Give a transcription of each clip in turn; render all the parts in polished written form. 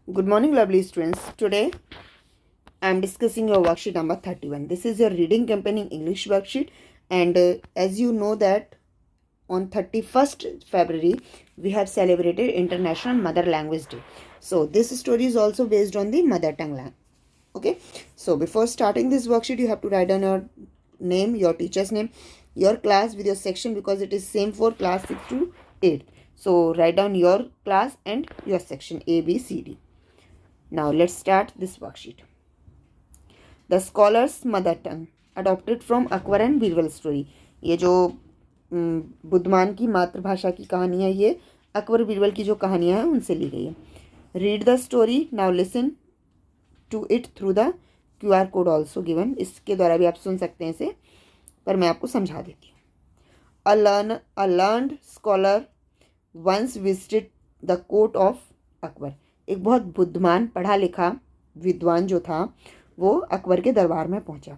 Good morning, lovely students. Today I am discussing your worksheet number 31. This is your reading campaigning English worksheet, and as you know that on 31st February we have celebrated International Mother Language Day. So this story is also based on the mother tongue language. Okay. So before starting this worksheet, you have to write down your name, your teacher's name, your class with your section because it is same for class 6 to 8. So write down your class and your section A, B, C, D. Now let's start this worksheet. The scholar's mother tongue adopted from Akbar and Birbal story. ये जो बुद्धमान की मातृभाषा की कहानी है, ये अकबर बीरबल की जो कहानियाँ हैं उनसे ली गई है. Read the story. Now listen to it through the QR code also given. इसके द्वारा भी आप सुन सकते हैं इसे, पर मैं आपको समझा देती हूँ. A learned scholar once visited the court of Akbar. एक बहुत बुद्धिमान पढ़ा लिखा विद्वान जो था वो अकबर के दरबार में पहुंचा.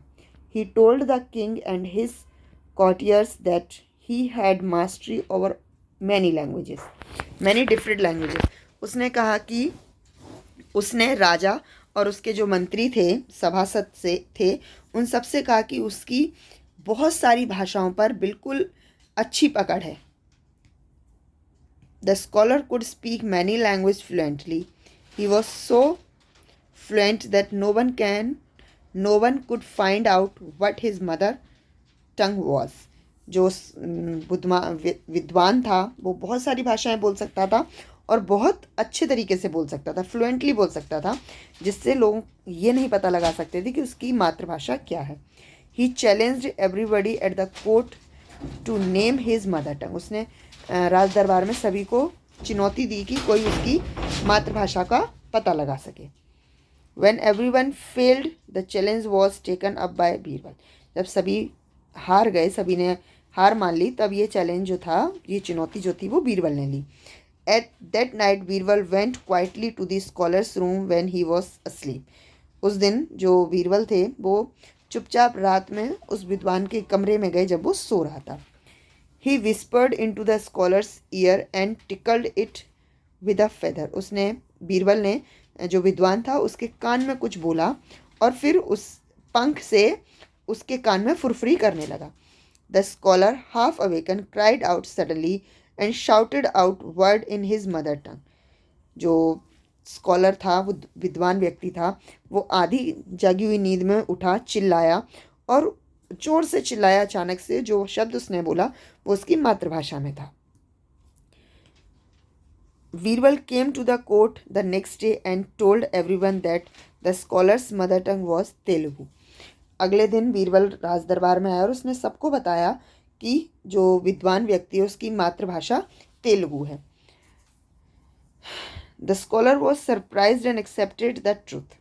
He told the king and his courtiers that he had mastery over many languages, many different languages. उसने कहा कि उसने राजा और उसके जो मंत्री थे, सभासद से थे, उन सबसे कहा कि उसकी बहुत सारी भाषाओं पर बिल्कुल अच्छी पकड़ है. The scholar could speak many languages fluently. He was so fluent that no one could find out what his mother tongue was. जो विद्वान था वो बहुत सारी भाषाएं बोल सकता था और बहुत अच्छे तरीके से बोल सकता था, फ्लुएंटली बोल सकता था, जिससे लोग ये नहीं पता लगा सकते थे कि उसकी मातृभाषा क्या है. He challenged everybody at the court to name his mother tongue. उसने राज दरबार में सभी को चुनौती दी कि कोई उसकी मातृभाषा का पता लगा सके. When everyone failed, the challenge was taken up by Birbal. जब सभी हार गए, सभी ने हार मान ली, तब ये चैलेंज जो था, ये चुनौती जो थी, वो बीरबल ने ली. At that night, Birbal went quietly to the scholar's room when he was asleep. उस दिन जो बीरबल थे वो चुपचाप रात में उस विद्वान के कमरे में गए जब वो सो रहा था. He whispered into the scholar's ear and tickled it with a feather. उसने बीरबल ने जो विद्वान था उसके कान में कुछ बोला और फिर उस पंख से उसके कान में फुरफुरी करने लगा. The scholar, half awakened, cried out suddenly and shouted out word in his mother tongue. जो स्कॉलर था, वो विद्वान व्यक्ति था, वो आधी जागी हुई नींद में उठा, चिल्लाया और जोर से चिल्लाया. अचानक से जो शब्द उसने बोला वो उसकी मातृभाषा में था. Birbal came to the court the next day and told everyone that the scholar's mother tongue was Telugu. अगले दिन बीरबल राज दरबार में आया और उसने सबको बताया कि जो विद्वान व्यक्ति है उसकी मातृभाषा तेलुगु है. The scholar was surprised and accepted the truth.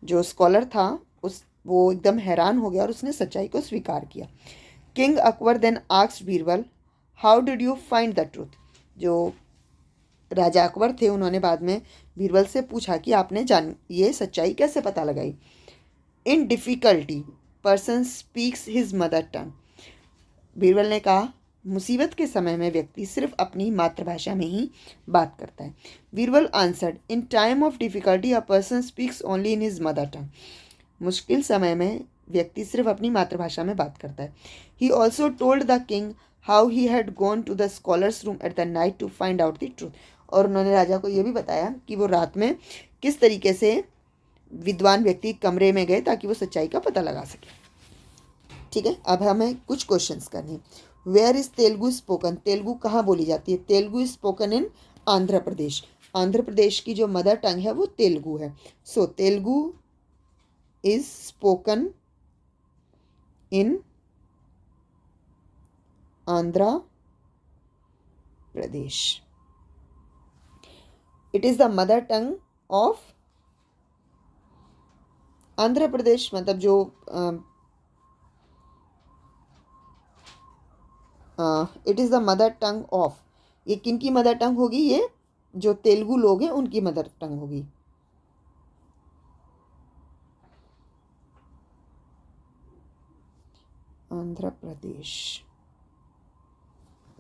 जो स्कॉलर था वो एकदम हैरान हो गया और उसने सच्चाई को स्वीकार किया. King Akbar then asked Birbal, how did you find the truth. जो राजा अकबर थे उन्होंने बाद में बीरबल से पूछा कि आपने ये सच्चाई कैसे पता लगाई. इन difficulty person speaks his mother tongue. Birbal ने कहा मुसीबत के समय में व्यक्ति सिर्फ अपनी मातृभाषा में ही बात करता है. Birbal answered, in time of difficulty a person speaks only in his mother tongue. मुश्किल समय में व्यक्ति सिर्फ अपनी मातृभाषा में बात करता है. He also told the king how he had gone to the scholars room at the night to find out the truth. और उन्होंने राजा को ये भी बताया कि वो रात में किस तरीके से विद्वान व्यक्ति कमरे में गए ताकि वो सच्चाई का पता लगा सके. ठीक है, अब हमें कुछ क्वेश्चंस करने. Where is Telugu spoken. Telugu कहाँ बोली जाती है. Telugu is spoken in Andhra Pradesh. Andhra Pradesh की जो मदर टंग है वो तेलुगु है. सो Telugu is spoken in Andhra Pradesh. It is the mother tongue of Andhra Pradesh. मतलब जो it is the mother tongue of, ये किन की मदर टंग होगी. ये जो तेलुगु लोग हैं उनकी मदर टंग होगी. आंध्र प्रदेश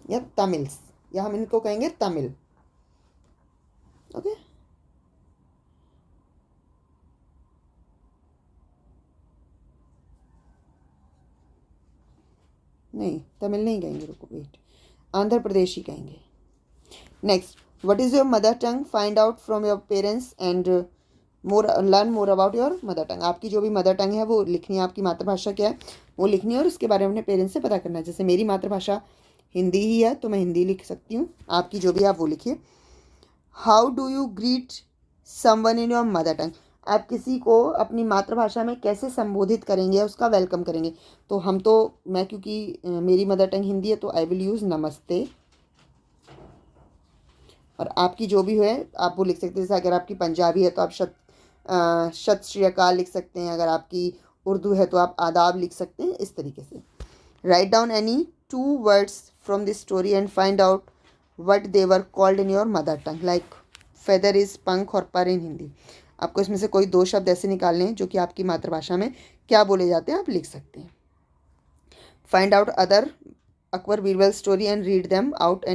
या तमिल्स, या हम इनको कहेंगे तमिल. ओके. नहीं, तमिल नहीं कहेंगे, रुको वेट, आंध्र प्रदेश ही कहेंगे। Next, what is your mother tongue, find out from your parents and learn more about your mother tongue. आपकी जो भी मदर टंग है वो लिखनी है, आपकी मातृभाषा क्या है वो लिखनी है और उसके बारे में अपने पेरेंट्स से पता करना है। जैसे मेरी मातृभाषा हिंदी ही है तो मैं हिंदी लिख सकती हूँ, आपकी जो भी आप वो लिखिए। How do you greet someone in your mother tongue, आप किसी को अपनी मातृभाषा में कैसे संबोधित करेंगे, उसका वेलकम करेंगे। तो हम तो, मैं क्योंकि मेरी मदर टंग हिंदी है तो आई विल यूज़ नमस्ते। और आपकी जो भी है आप वो लिख सकते हैं। जैसे अगर आपकी पंजाबी है तो आप सत श्री अकाल लिख सकते हैं, अगर आपकी उर्दू है तो आप आदाब लिख सकते हैं, इस तरीके से। Write down any 2 words from this story and find out what they were called in your mother tongue, like feather is पंख और पर इन हिंदी। आपको इसमें से कोई 2 शब्द ऐसे निकालने हैं जो कि आपकी मातृभाषा में क्या बोले जाते हैं, आप लिख सकते हैं। Find out other Akbar Birbal story and read them out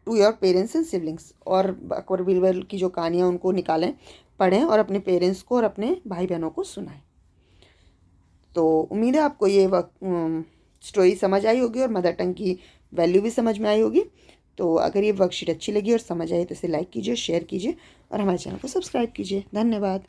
to your parents and siblings. और अकबर बीरबल की जो कहानियाँ उनको निकालें, पढ़ें और अपने पेरेंट्स को और अपने भाई बहनों को सुनाएं। तो उम्मीद है आपको ये स्टोरी समझ आई होगी और मदर टंग की वैल्यू भी समझ में आई होगी। तो अगर ये वर्कशीट अच्छी लगी और समझ आई तो इसे लाइक कीजिए, शेयर कीजिए और हमारे चैनल को सब्सक्राइब कीजिए। धन्यवाद।